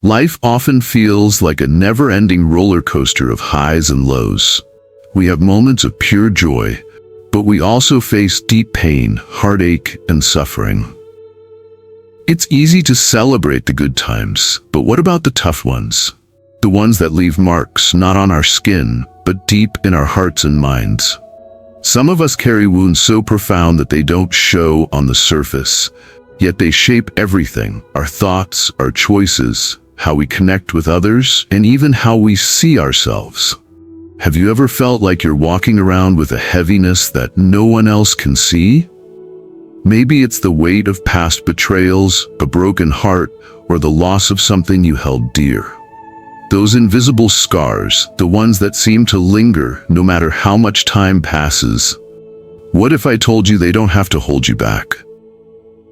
Life often feels like a never-ending roller coaster of highs and lows. We have moments of pure joy, but we also face deep pain, heartache, and suffering. It's easy to celebrate the good times, but what about the tough ones? The ones that leave marks not on our skin, but deep in our hearts and minds. Some of us carry wounds so profound that they don't show on the surface, yet they shape everything: our thoughts, our choices, how we connect with others, and even how we see ourselves. Have you ever felt like you're walking around with a heaviness that no one else can see? Maybe it's the weight of past betrayals, a broken heart, or the loss of something you held dear. Those invisible scars, the ones that seem to linger no matter how much time passes. What if I told you they don't have to hold you back?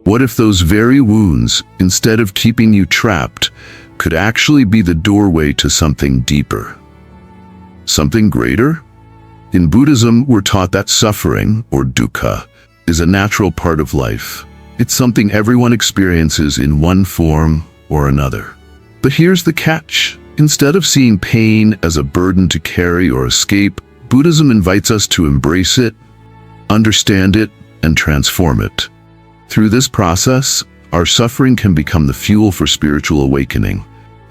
What if those very wounds, instead of keeping you trapped, could actually be the doorway to something deeper? Something greater? In Buddhism, we're taught that suffering, or dukkha, is a natural part of life. It's something everyone experiences in one form or another. But here's the catch. Instead of seeing pain as a burden to carry or escape, Buddhism invites us to embrace it, understand it, and transform it. Through this process, our suffering can become the fuel for spiritual awakening,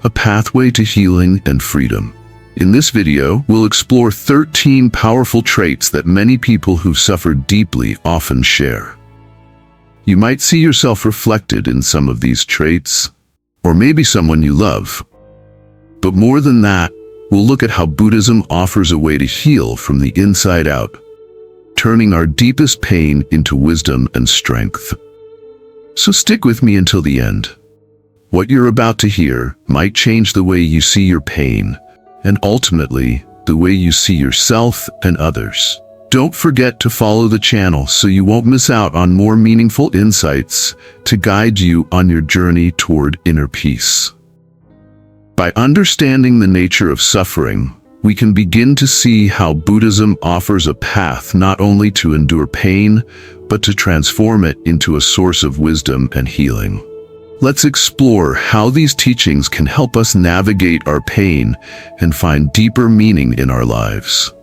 a pathway to healing and freedom. In this video, we'll explore 13 powerful traits that many people who've suffered deeply often share. You might see yourself reflected in some of these traits, or maybe someone you love. But more than that, we'll look at how Buddhism offers a way to heal from the inside out, turning our deepest pain into wisdom and strength. So stick with me until the end. What you're about to hear might change the way you see your pain, and ultimately, the way you see yourself and others. Don't forget to follow the channel so you won't miss out on more meaningful insights to guide you on your journey toward inner peace. By understanding the nature of suffering, we can begin to see how Buddhism offers a path not only to endure pain, but to transform it into a source of wisdom and healing. Let's explore how these teachings can help us navigate our pain and find deeper meaning in our lives.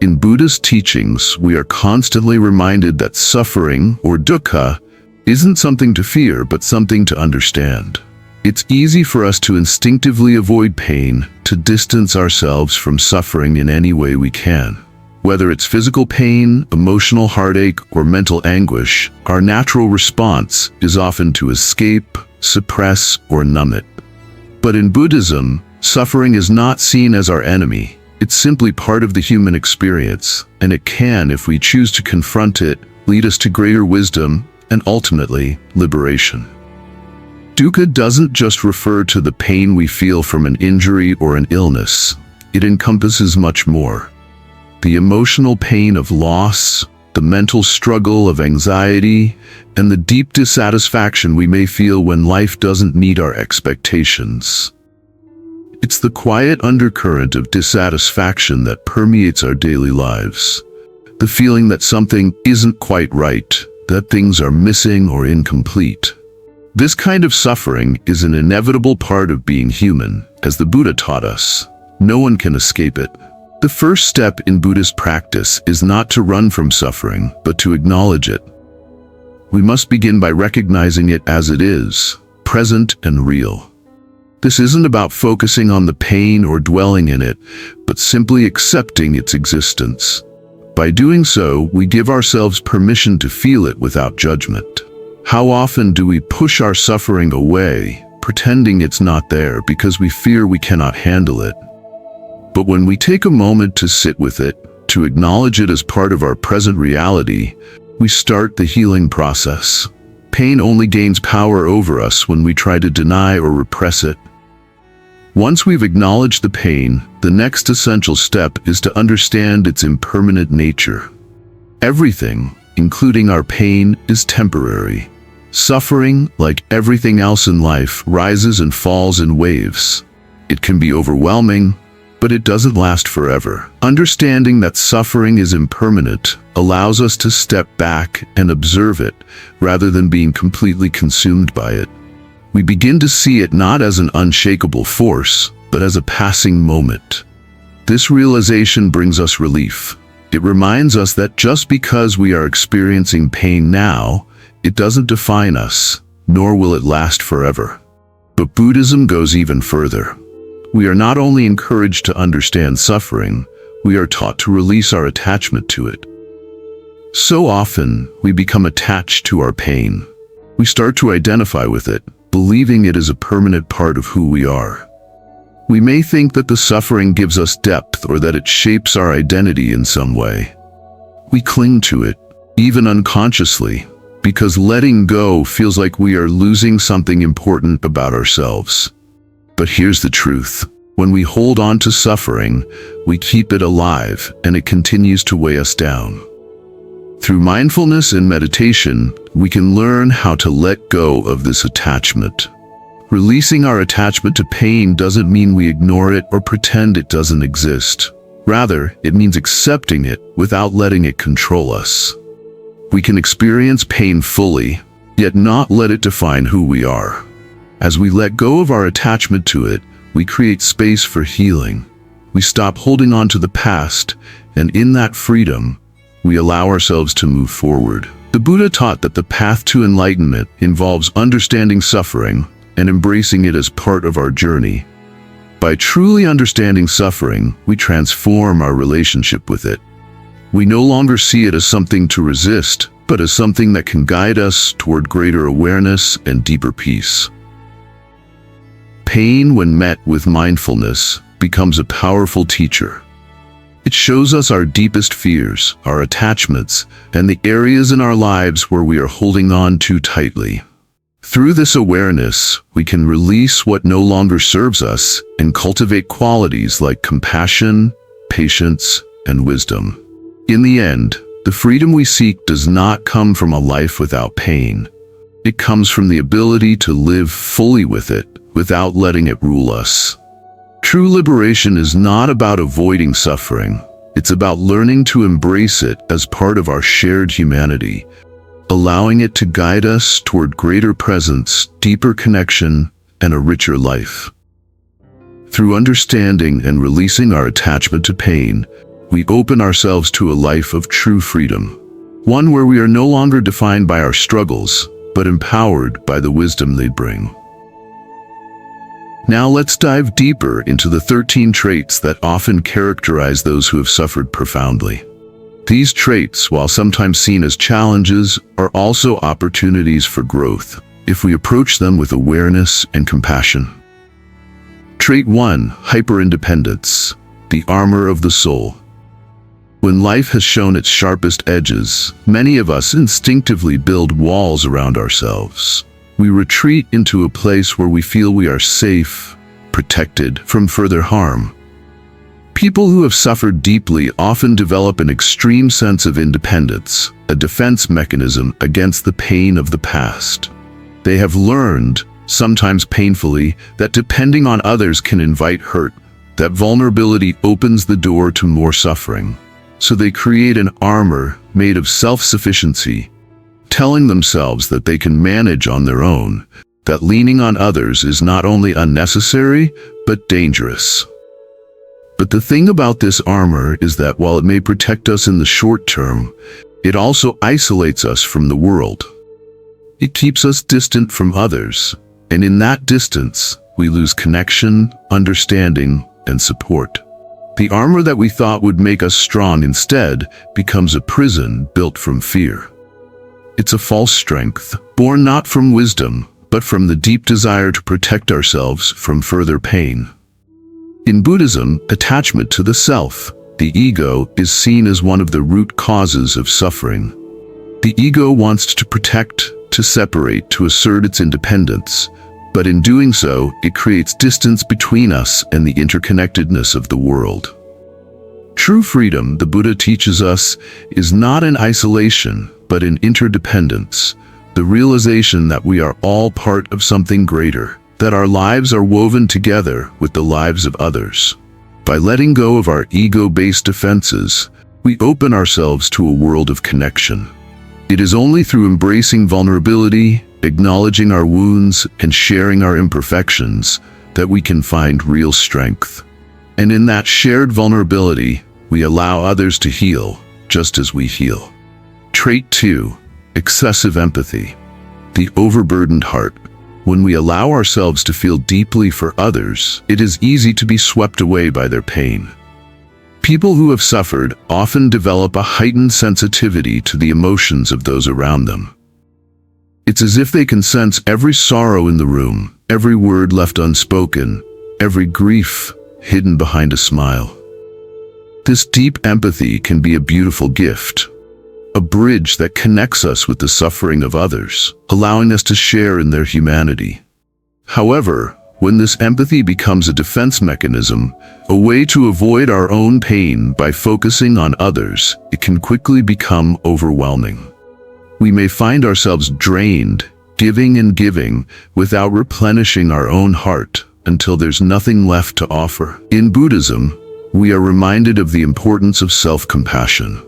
In Buddhist teachings, we are constantly reminded that suffering, or dukkha, isn't something to fear, but something to understand. It's easy for us to instinctively avoid pain, to distance ourselves from suffering in any way we can. Whether it's physical pain, emotional heartache, or mental anguish, our natural response is often to escape, suppress, or numb it. But in Buddhism, suffering is not seen as our enemy. It's simply part of the human experience, and it can, if we choose to confront it, lead us to greater wisdom and ultimately liberation. Dukkha doesn't just refer to the pain we feel from an injury or an illness. It encompasses much more. The emotional pain of loss, the mental struggle of anxiety, and the deep dissatisfaction we may feel when life doesn't meet our expectations. It's the quiet undercurrent of dissatisfaction that permeates our daily lives. The feeling that something isn't quite right, that things are missing or incomplete. This kind of suffering is an inevitable part of being human, as the Buddha taught us. No one can escape it. The first step in Buddhist practice is not to run from suffering, but to acknowledge it. We must begin by recognizing it as it is, present and real. This isn't about focusing on the pain or dwelling in it, but simply accepting its existence. By doing so, we give ourselves permission to feel it without judgment. How often do we push our suffering away, pretending it's not there because we fear we cannot handle it? But when we take a moment to sit with it, to acknowledge it as part of our present reality, we start the healing process. Pain only gains power over us when we try to deny or repress it. Once we've acknowledged the pain, the next essential step is to understand its impermanent nature. Everything, including our pain, is temporary. Suffering, like everything else in life, rises and falls in waves. It can be overwhelming, but it doesn't last forever. Understanding that suffering is impermanent allows us to step back and observe it, rather than being completely consumed by it. We begin to see it not as an unshakable force, but as a passing moment. This realization brings us relief. It reminds us that just because we are experiencing pain now, it doesn't define us, nor will it last forever. But Buddhism goes even further. We are not only encouraged to understand suffering, we are taught to release our attachment to it. So often, we become attached to our pain. We start to identify with it, believing it is a permanent part of who we are. We may think that the suffering gives us depth or that it shapes our identity in some way. We cling to it, even unconsciously, because letting go feels like we are losing something important about ourselves. But here's the truth. When we hold on to suffering, we keep it alive and it continues to weigh us down. Through mindfulness and meditation, we can learn how to let go of this attachment. Releasing our attachment to pain doesn't mean we ignore it or pretend it doesn't exist. Rather, it means accepting it without letting it control us. We can experience pain fully, yet not let it define who we are. As we let go of our attachment to it, we create space for healing. We stop holding on to the past, and in that freedom, we allow ourselves to move forward. The Buddha taught that the path to enlightenment involves understanding suffering and embracing it as part of our journey. By truly understanding suffering, we transform our relationship with it. We no longer see it as something to resist, but as something that can guide us toward greater awareness and deeper peace. Pain, when met with mindfulness, becomes a powerful teacher. It shows us our deepest fears, our attachments, and the areas in our lives where we are holding on too tightly. Through this awareness, we can release what no longer serves us and cultivate qualities like compassion, patience, and wisdom. In the end, the freedom we seek does not come from a life without pain. It comes from the ability to live fully with it, without letting it rule us. True liberation is not about avoiding suffering. It's about learning to embrace it as part of our shared humanity, allowing it to guide us toward greater presence, deeper connection, and a richer life. Through understanding and releasing our attachment to pain, we open ourselves to a life of true freedom, one where we are no longer defined by our struggles, but empowered by the wisdom they bring. Now let's dive deeper into the 13 traits that often characterize those who have suffered profoundly. These traits, while sometimes seen as challenges, are also opportunities for growth, if we approach them with awareness and compassion. Trait 1. Hyperindependence, the armor of the soul. When life has shown its sharpest edges, many of us instinctively build walls around ourselves. We retreat into a place where we feel we are safe, protected from further harm. People who have suffered deeply often develop an extreme sense of independence, a defense mechanism against the pain of the past. They have learned, sometimes painfully, that depending on others can invite hurt, that vulnerability opens the door to more suffering. So they create an armor made of self-sufficiency, telling themselves that they can manage on their own, that leaning on others is not only unnecessary, but dangerous. But the thing about this armor is that while it may protect us in the short term, it also isolates us from the world. It keeps us distant from others, and in that distance, we lose connection, understanding, and support. The armor that we thought would make us strong instead becomes a prison built from fear. It's a false strength, born not from wisdom, but from the deep desire to protect ourselves from further pain. In Buddhism, attachment to the self, the ego, is seen as one of the root causes of suffering. The ego wants to protect, to separate, to assert its independence, but in doing so, it creates distance between us and the interconnectedness of the world. True freedom, the Buddha teaches us, is not in isolation, but in interdependence, the realization that we are all part of something greater, that our lives are woven together with the lives of others. By letting go of our ego-based defenses, we open ourselves to a world of connection. It is only through embracing vulnerability, acknowledging our wounds, and sharing our imperfections that we can find real strength. And in that shared vulnerability, we allow others to heal, just as we heal. Trait 2. Excessive empathy. The overburdened heart. When we allow ourselves to feel deeply for others, it is easy to be swept away by their pain. People who have suffered often develop a heightened sensitivity to the emotions of those around them. It's as if they can sense every sorrow in the room, every word left unspoken, every grief hidden behind a smile. This deep empathy can be a beautiful gift, a bridge that connects us with the suffering of others, allowing us to share in their humanity. However, when this empathy becomes a defense mechanism, a way to avoid our own pain by focusing on others, it can quickly become overwhelming. We may find ourselves drained, giving and giving, without replenishing our own heart until there's nothing left to offer. In Buddhism, we are reminded of the importance of self-compassion.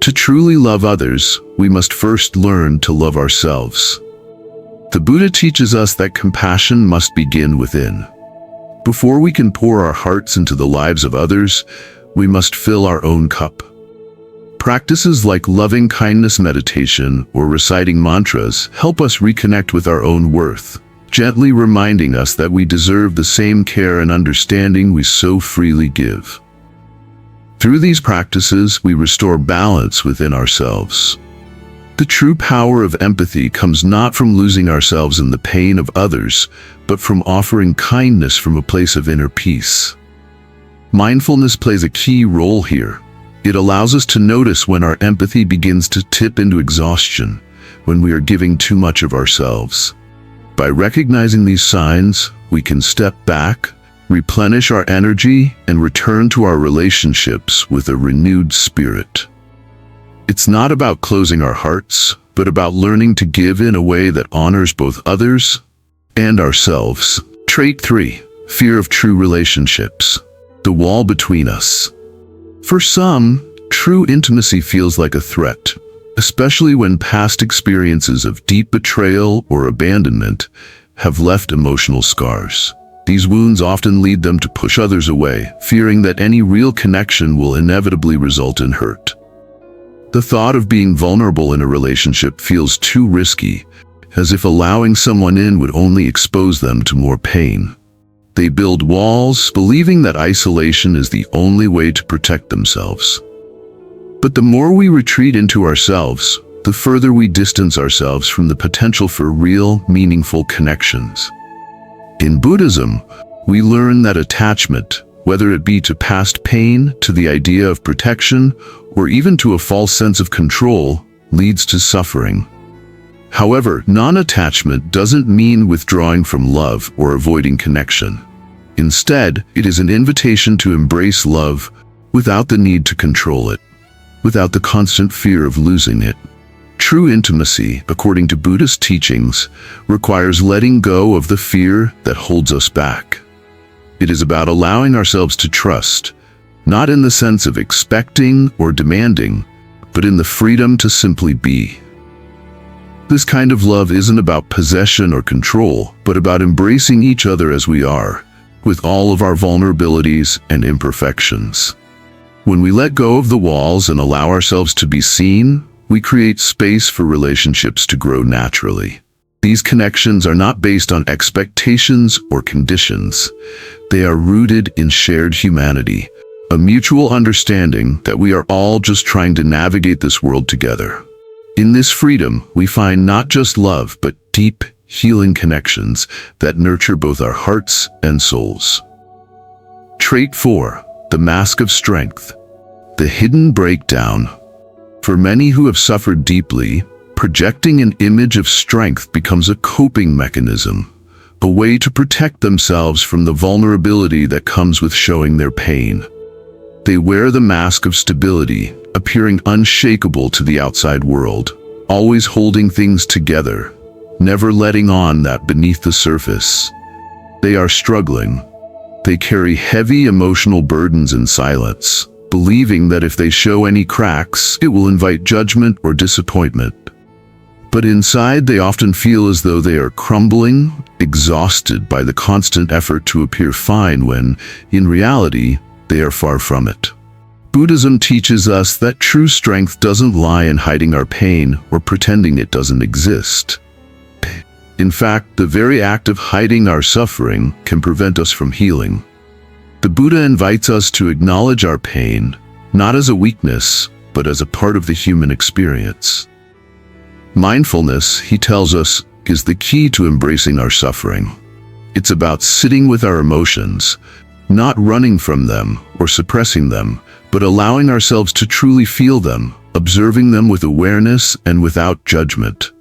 To truly love others, we must first learn to love ourselves. The Buddha teaches us that compassion must begin within. Before we can pour our hearts into the lives of others, we must fill our own cup. Practices like loving kindness meditation or reciting mantras help us reconnect with our own worth, gently reminding us that we deserve the same care and understanding we so freely give. Through these practices, we restore balance within ourselves. The true power of empathy comes not from losing ourselves in the pain of others, but from offering kindness from a place of inner peace. Mindfulness plays a key role here. It allows us to notice when our empathy begins to tip into exhaustion, when we are giving too much of ourselves. By recognizing these signs, we can step back, replenish our energy, and return to our relationships with a renewed spirit. It's not about closing our hearts, but about learning to give in a way that honors both others and ourselves. Trait 3. Fear of true relationships. The wall between us. For some, true intimacy feels like a threat, especially when past experiences of deep betrayal or abandonment have left emotional scars. These wounds often lead them to push others away, fearing that any real connection will inevitably result in hurt. The thought of being vulnerable in a relationship feels too risky, as if allowing someone in would only expose them to more pain. They build walls, believing that isolation is the only way to protect themselves. But the more we retreat into ourselves, the further we distance ourselves from the potential for real, meaningful connections. In Buddhism, we learn that attachment, whether it be to past pain, to the idea of protection, or even to a false sense of control, leads to suffering. However, non-attachment doesn't mean withdrawing from love or avoiding connection. Instead, it is an invitation to embrace love without the need to control it, without the constant fear of losing it. True intimacy, according to Buddhist teachings, requires letting go of the fear that holds us back. It is about allowing ourselves to trust, not in the sense of expecting or demanding, but in the freedom to simply be. This kind of love isn't about possession or control, but about embracing each other as we are, with all of our vulnerabilities and imperfections. When we let go of the walls and allow ourselves to be seen, we create space for relationships to grow naturally. These connections are not based on expectations or conditions. They are rooted in shared humanity, a mutual understanding that we are all just trying to navigate this world together. In this freedom, we find not just love, but deep, healing connections that nurture both our hearts and souls. Trait 4. The mask of strength. The hidden breakdown. For many who have suffered deeply, projecting an image of strength becomes a coping mechanism, a way to protect themselves from the vulnerability that comes with showing their pain. They wear the mask of stability, appearing unshakable to the outside world, always holding things together, never letting on that beneath the surface they are struggling. They carry heavy emotional burdens in silence, believing that if they show any cracks, it will invite judgment or disappointment. But inside, they often feel as though they are crumbling, exhausted by the constant effort to appear fine when, in reality, they are far from it. Buddhism teaches us that true strength doesn't lie in hiding our pain or pretending it doesn't exist. In fact, the very act of hiding our suffering can prevent us from healing. The Buddha invites us to acknowledge our pain, not as a weakness, but as a part of the human experience. Mindfulness, he tells us, is the key to embracing our suffering. It's about sitting with our emotions, not running from them or suppressing them, but allowing ourselves to truly feel them, observing them with awareness and without judgment.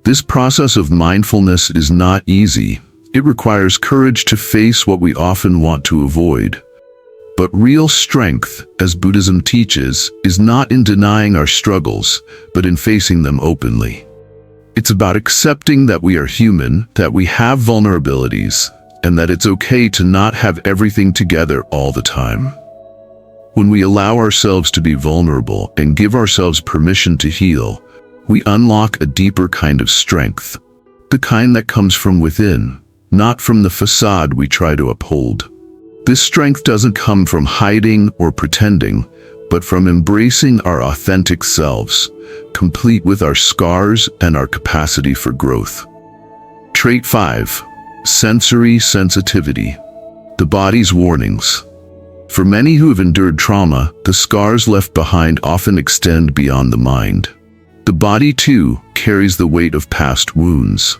This process of mindfulness is not easy. It requires courage to face what we often want to avoid. But real strength, as Buddhism teaches, is not in denying our struggles, but in facing them openly. It's about accepting that we are human, that we have vulnerabilities, and that it's okay to not have everything together all the time. When we allow ourselves to be vulnerable and give ourselves permission to heal, we unlock a deeper kind of strength, the kind that comes from within, not from the facade we try to uphold. This strength doesn't come from hiding or pretending, but from embracing our authentic selves, complete with our scars and our capacity for growth. Trait 5. Sensory sensitivity. The body's warnings. For many who have endured trauma, the scars left behind often extend beyond the mind. The body, too, carries the weight of past wounds.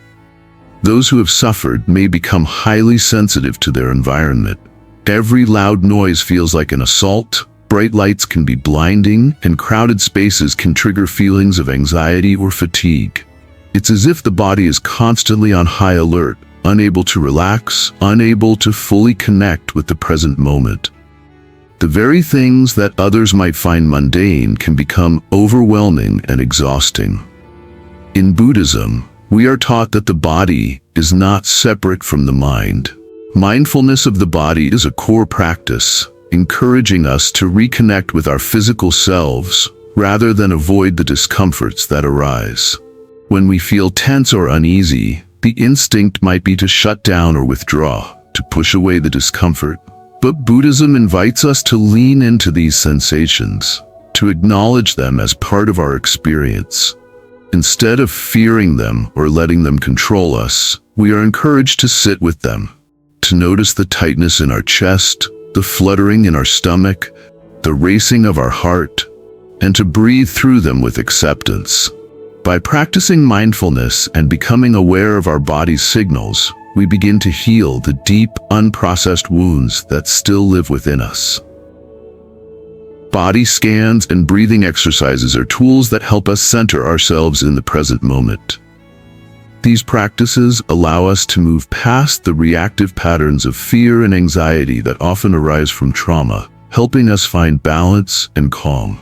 Those who have suffered may become highly sensitive to their environment. Every loud noise feels like an assault, bright lights can be blinding, and crowded spaces can trigger feelings of anxiety or fatigue. It's as if the body is constantly on high alert, unable to relax, unable to fully connect with the present moment. The very things that others might find mundane can become overwhelming and exhausting. In Buddhism, we are taught that the body is not separate from the mind. Mindfulness of the body is a core practice, encouraging us to reconnect with our physical selves rather than avoid the discomforts that arise. When we feel tense or uneasy, the instinct might be to shut down or withdraw, to push away the discomfort. But Buddhism invites us to lean into these sensations, to acknowledge them as part of our experience. Instead of fearing them or letting them control us, we are encouraged to sit with them, to notice the tightness in our chest, the fluttering in our stomach, the racing of our heart, and to breathe through them with acceptance. By practicing mindfulness and becoming aware of our body's signals, we begin to heal the deep, unprocessed wounds that still live within us. Body scans and breathing exercises are tools that help us center ourselves in the present moment. These practices allow us to move past the reactive patterns of fear and anxiety that often arise from trauma, helping us find balance and calm.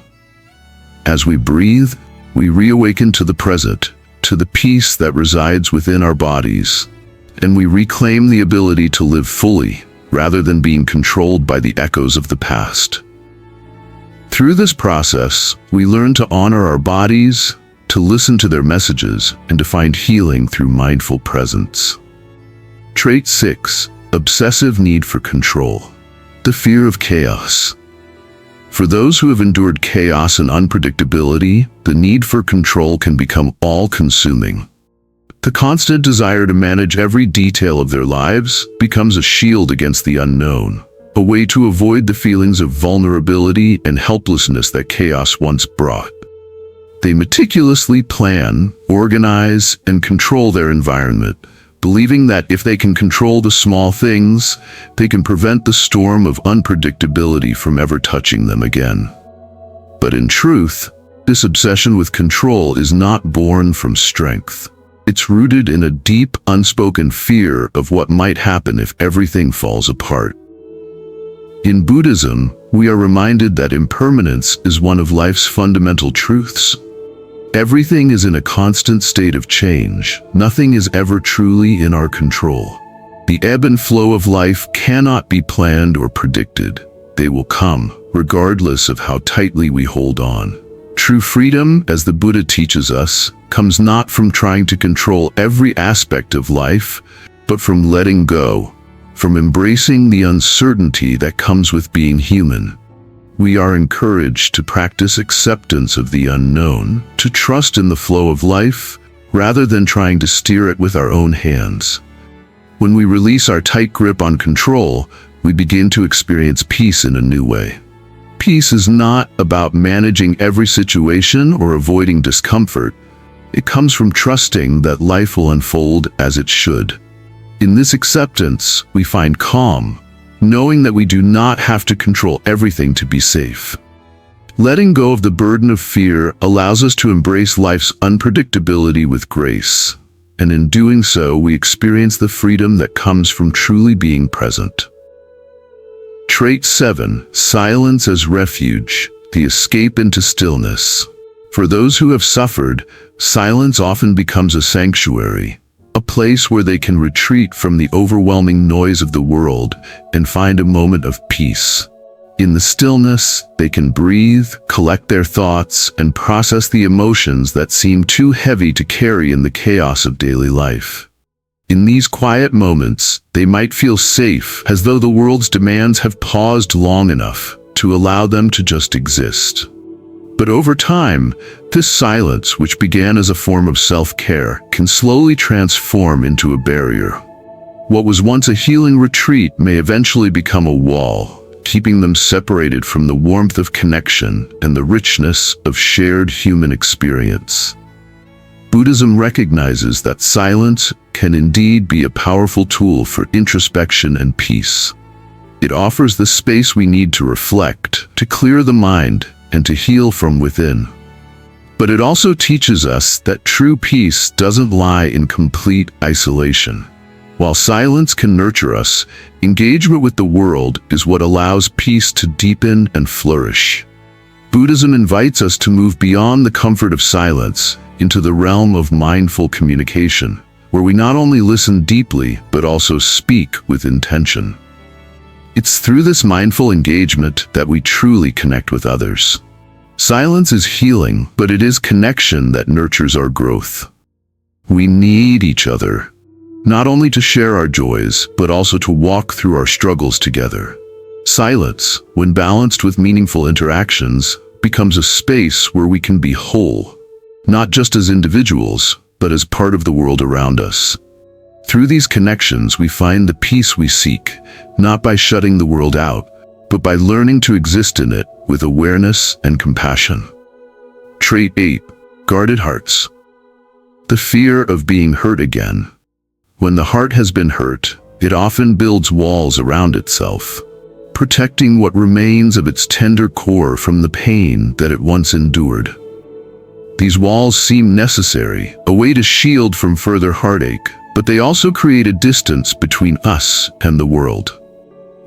As we breathe, we reawaken to the present, to the peace that resides within our bodies, and we reclaim the ability to live fully, rather than being controlled by the echoes of the past. Through this process, we learn to honor our bodies, to listen to their messages, and to find healing through mindful presence. Trait 6. Obsessive need for control. The fear of chaos. For those who have endured chaos and unpredictability, the need for control can become all-consuming. The constant desire to manage every detail of their lives becomes a shield against the unknown, a way to avoid the feelings of vulnerability and helplessness that chaos once brought. They meticulously plan, organize, and control their environment, believing that if they can control the small things, they can prevent the storm of unpredictability from ever touching them again. But in truth, this obsession with control is not born from strength. It's rooted in a deep, unspoken fear of what might happen if everything falls apart. In Buddhism, we are reminded that impermanence is one of life's fundamental truths. Everything is in a constant state of change. Nothing is ever truly in our control. The ebb and flow of life cannot be planned or predicted. They will come, regardless of how tightly we hold on. True freedom, as the Buddha teaches us, comes not from trying to control every aspect of life, but from letting go, from embracing the uncertainty that comes with being human. We are encouraged to practice acceptance of the unknown, to trust in the flow of life, rather than trying to steer it with our own hands. When we release our tight grip on control, we begin to experience peace in a new way. Peace is not about managing every situation or avoiding discomfort. It comes from trusting that life will unfold as it should. In this acceptance, we find calm, knowing that we do not have to control everything to be safe. Letting go of the burden of fear allows us to embrace life's unpredictability with grace, and in doing so, we experience the freedom that comes from truly being present. Trait 7. Silence as refuge, the escape into stillness. For those who have suffered, silence often becomes a sanctuary, a place where they can retreat from the overwhelming noise of the world and find a moment of peace. In the stillness, they can breathe, collect their thoughts, and process the emotions that seem too heavy to carry in the chaos of daily life. In these quiet moments, they might feel safe, as though the world's demands have paused long enough to allow them to just exist. But over time, this silence, which began as a form of self-care, can slowly transform into a barrier. What was once a healing retreat may eventually become a wall, keeping them separated from the warmth of connection and the richness of shared human experience. Buddhism recognizes that silence can indeed be a powerful tool for introspection and peace. It offers the space we need to reflect, to clear the mind, and to heal from within. But it also teaches us that true peace doesn't lie in complete isolation. While silence can nurture us, engagement with the world is what allows peace to deepen and flourish. Buddhism invites us to move beyond the comfort of silence into the realm of mindful communication, where we not only listen deeply, but also speak with intention. It's through this mindful engagement that we truly connect with others. Silence is healing, but it is connection that nurtures our growth. We need each other, not only to share our joys, but also to walk through our struggles together. Silence, when balanced with meaningful interactions, becomes a space where we can be whole, not just as individuals, but as part of the world around us. Through these connections, we find the peace we seek, not by shutting the world out, but by learning to exist in it with awareness and compassion. Trait 8. Guarded hearts. The fear of being hurt again. When the heart has been hurt, it often builds walls around itself, protecting what remains of its tender core from the pain that it once endured. These walls seem necessary, a way to shield from further heartache, but they also create a distance between us and the world.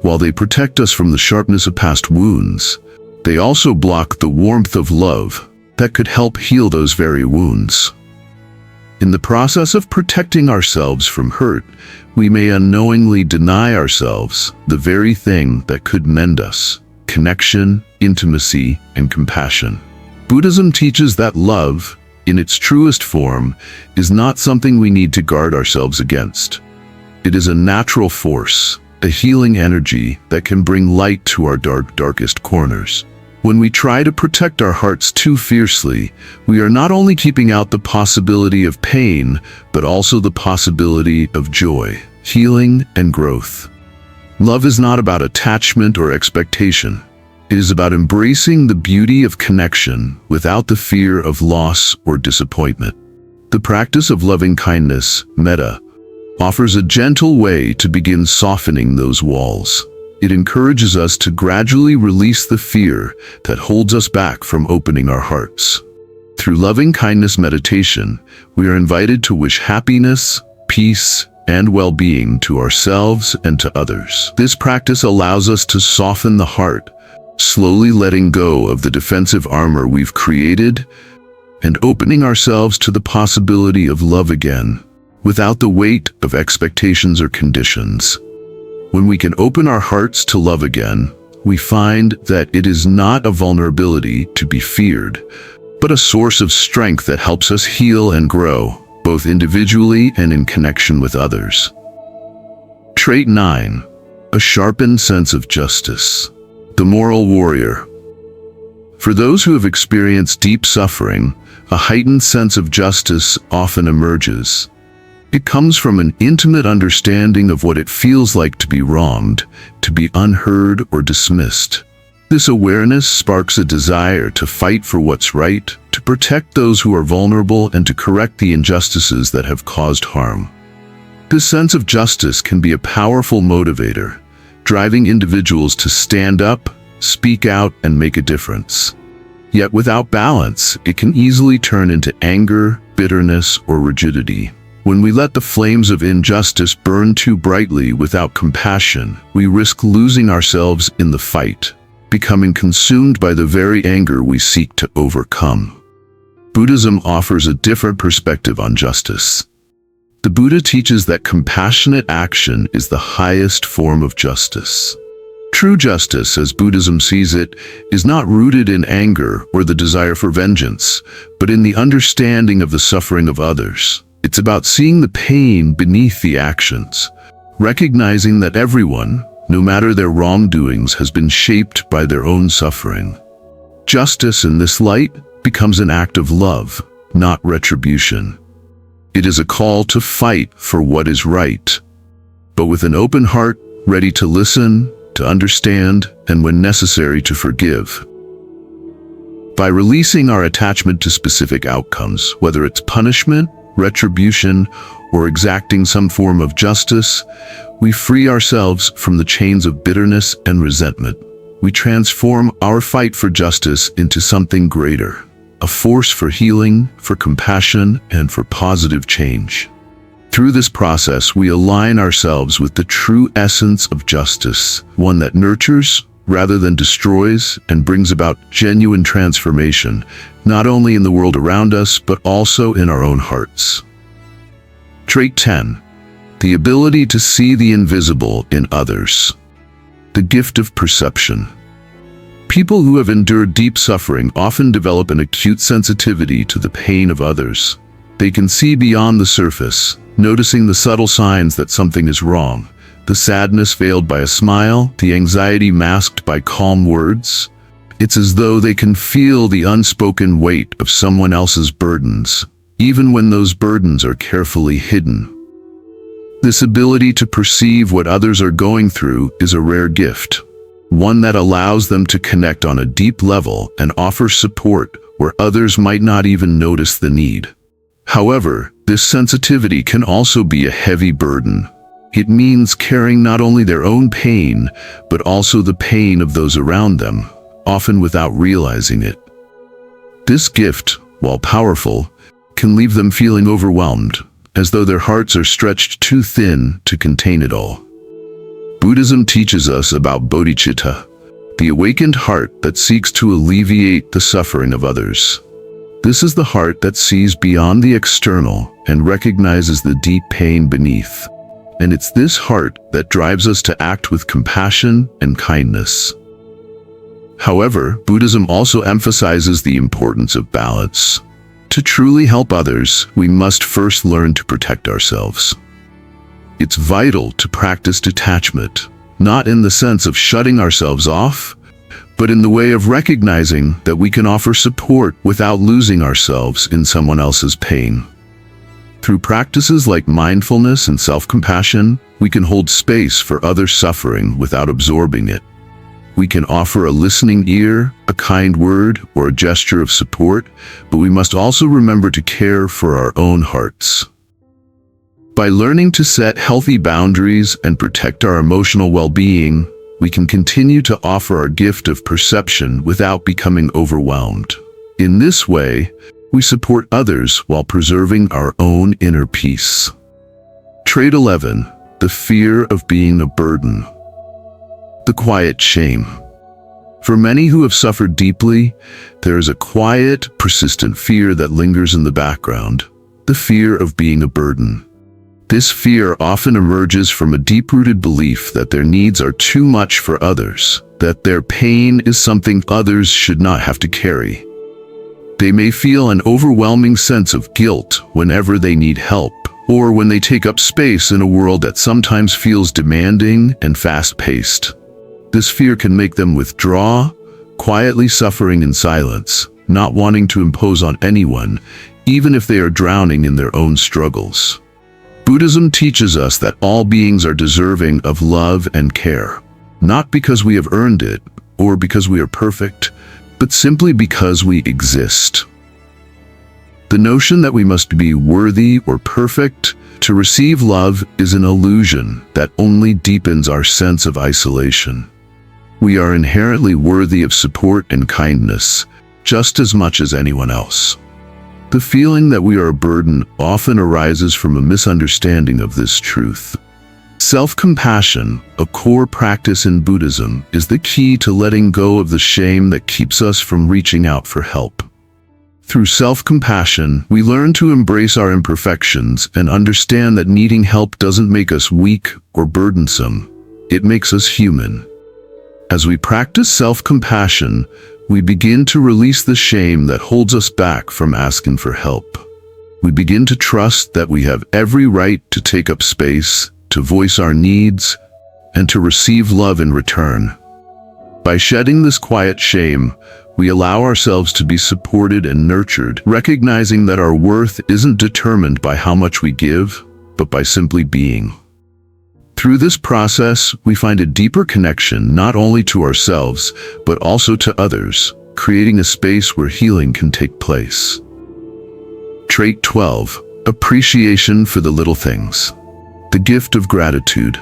While they protect us from the sharpness of past wounds, they also block the warmth of love that could help heal those very wounds. In the process of protecting ourselves from hurt, we may unknowingly deny ourselves the very thing that could mend us: connection, intimacy, and compassion. Buddhism teaches that love, in its truest form, is not something we need to guard ourselves against. It is a natural force, a healing energy that can bring light to our darkest corners. When we try to protect our hearts too fiercely, we are not only keeping out the possibility of pain, but also the possibility of joy, healing, and growth. Love is not about attachment or expectation. It is about embracing the beauty of connection without the fear of loss or disappointment. The practice of loving kindness, metta, offers a gentle way to begin softening those walls. It encourages us to gradually release the fear that holds us back from opening our hearts. Through loving kindness meditation, we are invited to wish happiness, peace, and well-being to ourselves and to others. This practice allows us to soften the heart, slowly letting go of the defensive armor we've created and opening ourselves to the possibility of love again, without the weight of expectations or conditions. When we can open our hearts to love again, we find that it is not a vulnerability to be feared, but a source of strength that helps us heal and grow, both individually and in connection with others. Trait 9. A sharpened sense of justice. The moral warrior. For those who have experienced deep suffering, a heightened sense of justice often emerges. It comes from an intimate understanding of what it feels like to be wronged, to be unheard or dismissed. This awareness sparks a desire to fight for what's right, to protect those who are vulnerable, and to correct the injustices that have caused harm. This sense of justice can be a powerful motivator, driving individuals to stand up, speak out, and make a difference. Yet without balance, it can easily turn into anger, bitterness, or rigidity. When we let the flames of injustice burn too brightly without compassion, we risk losing ourselves in the fight, becoming consumed by the very anger we seek to overcome. Buddhism offers a different perspective on justice. The Buddha teaches that compassionate action is the highest form of justice. True justice, as Buddhism sees it, is not rooted in anger or the desire for vengeance, but in the understanding of the suffering of others. It's about seeing the pain beneath the actions, recognizing that everyone, no matter their wrongdoings, has been shaped by their own suffering. Justice in this light becomes an act of love, not retribution. It is a call to fight for what is right, but with an open heart, ready to listen, to understand, and when necessary to forgive. By releasing our attachment to specific outcomes, whether it's punishment, retribution, or exacting some form of justice, we free ourselves from the chains of bitterness and resentment. We transform our fight for justice into something greater, a force for healing, for compassion, and for positive change. Through this process, we align ourselves with the true essence of justice, one that nurtures rather than destroys and brings about genuine transformation, not only in the world around us, but also in our own hearts. Trait 10. The ability to see the invisible in others. The gift of perception. People who have endured deep suffering often develop an acute sensitivity to the pain of others. They can see beyond the surface, noticing the subtle signs that something is wrong, the sadness veiled by a smile, the anxiety masked by calm words. It's as though they can feel the unspoken weight of someone else's burdens, even when those burdens are carefully hidden. This ability to perceive what others are going through is a rare gift, one that allows them to connect on a deep level and offer support where others might not even notice the need. However, this sensitivity can also be a heavy burden. It means carrying not only their own pain, but also the pain of those around them, often without realizing it. This gift, while powerful, can leave them feeling overwhelmed, as though their hearts are stretched too thin to contain it all. Buddhism teaches us about bodhicitta, the awakened heart that seeks to alleviate the suffering of others. This is the heart that sees beyond the external and recognizes the deep pain beneath. And it's this heart that drives us to act with compassion and kindness. However, Buddhism also emphasizes the importance of balance. To truly help others, we must first learn to protect ourselves. It's vital to practice detachment, not in the sense of shutting ourselves off, but in the way of recognizing that we can offer support without losing ourselves in someone else's pain. Through practices like mindfulness and self-compassion, we can hold space for others' suffering without absorbing it. We can offer a listening ear, a kind word, or a gesture of support, but we must also remember to care for our own hearts. By learning to set healthy boundaries and protect our emotional well-being, we can continue to offer our gift of perception without becoming overwhelmed. In this way, we support others while preserving our own inner peace. Trait 11. The fear of being a burden. The quiet shame. For many who have suffered deeply, there is a quiet, persistent fear that lingers in the background, the fear of being a burden. This fear often emerges from a deep-rooted belief that their needs are too much for others, that their pain is something others should not have to carry. They may feel an overwhelming sense of guilt whenever they need help, or when they take up space in a world that sometimes feels demanding and fast-paced. This fear can make them withdraw, quietly suffering in silence, not wanting to impose on anyone, even if they are drowning in their own struggles. Buddhism teaches us that all beings are deserving of love and care, not because we have earned it or because we are perfect, but simply because we exist. The notion that we must be worthy or perfect to receive love is an illusion that only deepens our sense of isolation. We are inherently worthy of support and kindness, just as much as anyone else. The feeling that we are a burden often arises from a misunderstanding of this truth. Self-compassion, a core practice in Buddhism, is the key to letting go of the shame that keeps us from reaching out for help. Through self-compassion, we learn to embrace our imperfections and understand that needing help doesn't make us weak or burdensome. It makes us human. As we practice self-compassion, we begin to release the shame that holds us back from asking for help. We begin to trust that we have every right to take up space, to voice our needs, and to receive love in return. By shedding this quiet shame, we allow ourselves to be supported and nurtured, recognizing that our worth isn't determined by how much we give, but by simply being. Through this process, we find a deeper connection not only to ourselves, but also to others, creating a space where healing can take place. Trait 12. Appreciation for the little things. The gift of gratitude.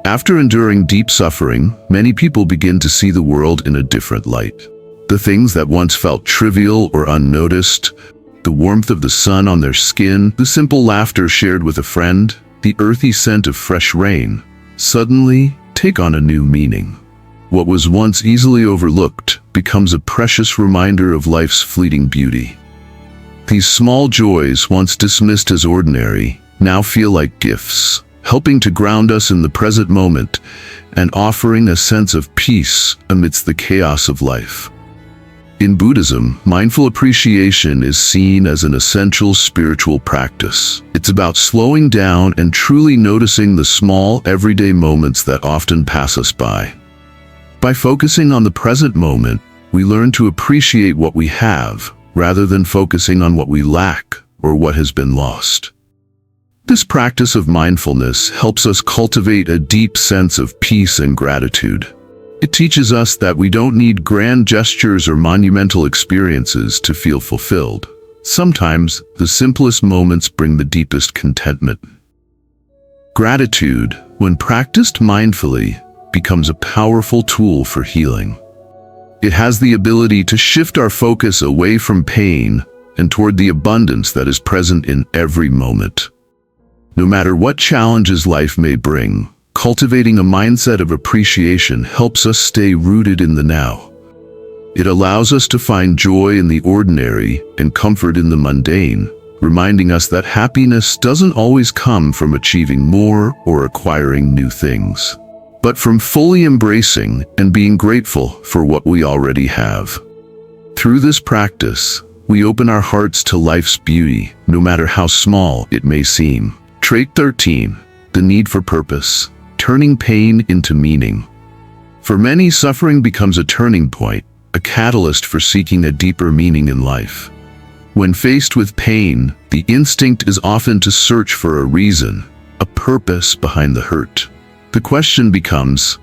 After enduring deep suffering, many people begin to see the world in a different light. The things that once felt trivial or unnoticed, the warmth of the sun on their skin, the simple laughter shared with a friend, the earthy scent of fresh rain, suddenly take on a new meaning. What was once easily overlooked becomes a precious reminder of life's fleeting beauty. These small joys, once dismissed as ordinary, now feel like gifts, helping to ground us in the present moment and offering a sense of peace amidst the chaos of life. In Buddhism, mindful appreciation is seen as an essential spiritual practice. It's about slowing down and truly noticing the small, everyday moments that often pass us by. By focusing on the present moment, we learn to appreciate what we have, rather than focusing on what we lack or what has been lost. This practice of mindfulness helps us cultivate a deep sense of peace and gratitude. It teaches us that we don't need grand gestures or monumental experiences to feel fulfilled. Sometimes, the simplest moments bring the deepest contentment. Gratitude, when practiced mindfully, becomes a powerful tool for healing. It has the ability to shift our focus away from pain and toward the abundance that is present in every moment. No matter what challenges life may bring, cultivating a mindset of appreciation helps us stay rooted in the now. It allows us to find joy in the ordinary and comfort in the mundane, reminding us that happiness doesn't always come from achieving more or acquiring new things, but from fully embracing and being grateful for what we already have. Through this practice, we open our hearts to life's beauty, no matter how small it may seem. Trait 13. The need for purpose. Turning pain into meaning. For many, suffering becomes a turning point, a catalyst for seeking a deeper meaning in life. When faced with pain, the instinct is often to search for a reason, a purpose behind the hurt. The question becomes,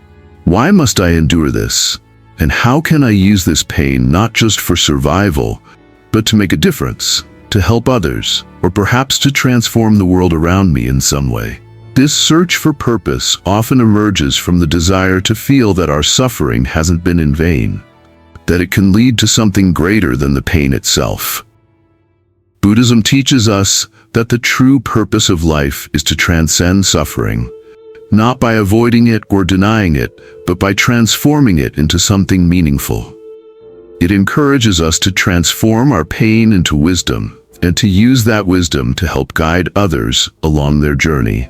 why must I endure this? And how can I use this pain not just for survival, but to make a difference, to help others, or perhaps to transform the world around me in some way? This search for purpose often emerges from the desire to feel that our suffering hasn't been in vain, that it can lead to something greater than the pain itself. Buddhism teaches us that the true purpose of life is to transcend suffering, not by avoiding it or denying it, but by transforming it into something meaningful. It encourages us to transform our pain into wisdom, and to use that wisdom to help guide others along their journey.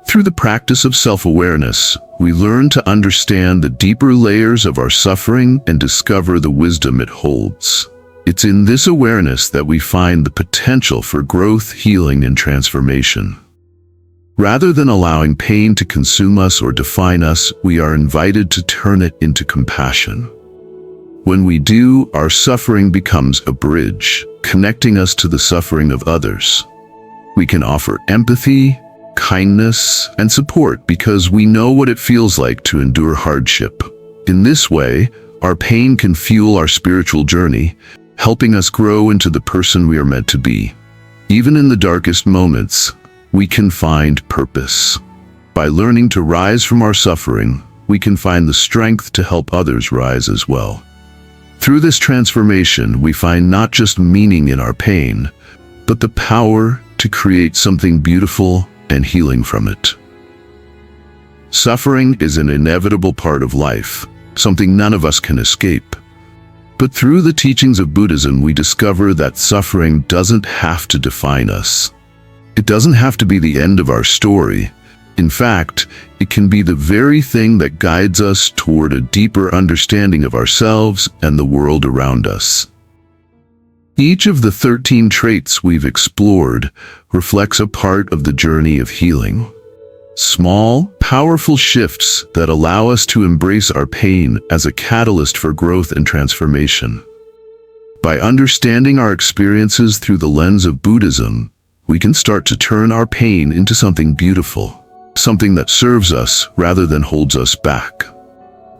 Through the practice of self-awareness, we learn to understand the deeper layers of our suffering and discover the wisdom it holds. It's in this awareness that we find the potential for growth, healing, and transformation. Rather than allowing pain to consume us or define us, we are invited to turn it into compassion. When we do, our suffering becomes a bridge, connecting us to the suffering of others. We can offer empathy, kindness, and support because we know what it feels like to endure hardship. In this way, our pain can fuel our spiritual journey, helping us grow into the person we are meant to be. Even in the darkest moments, we can find purpose. By learning to rise from our suffering, we can find the strength to help others rise as well. Through this transformation, we find not just meaning in our pain, but the power to create something beautiful and healing from it. Suffering is an inevitable part of life, something none of us can escape. But through the teachings of Buddhism, we discover that suffering doesn't have to define us. It doesn't have to be the end of our story. In fact, it can be the very thing that guides us toward a deeper understanding of ourselves and the world around us. Each of the 13 traits we've explored reflects a part of the journey of healing. Small, powerful shifts that allow us to embrace our pain as a catalyst for growth and transformation. By understanding our experiences through the lens of Buddhism, we can start to turn our pain into something beautiful, something that serves us rather than holds us back.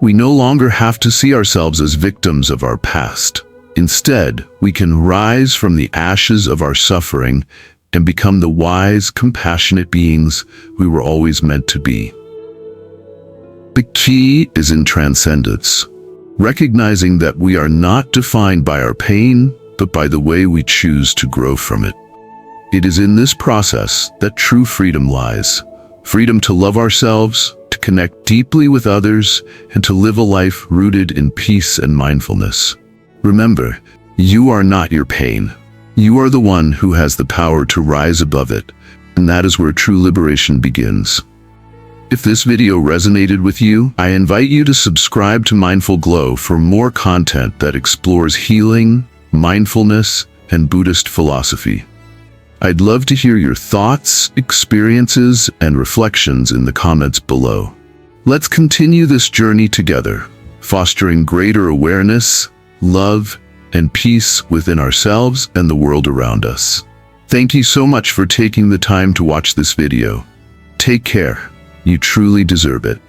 We no longer have to see ourselves as victims of our past. Instead, we can rise from the ashes of our suffering and become the wise, compassionate beings we were always meant to be. The key is in transcendence, recognizing that we are not defined by our pain, but by the way we choose to grow from it. It is in this process that true freedom lies. Freedom to love ourselves, to connect deeply with others, and to live a life rooted in peace and mindfulness. Remember, you are not your pain. You are the one who has the power to rise above it, and that is where true liberation begins. If this video resonated with you, I invite you to subscribe to Mindful Glow for more content that explores healing, mindfulness, and Buddhist philosophy. I'd love to hear your thoughts, experiences, and reflections in the comments below. Let's continue this journey together, fostering greater awareness, love, and peace within ourselves and the world around us. Thank you so much for taking the time to watch this video. Take care. You truly deserve it.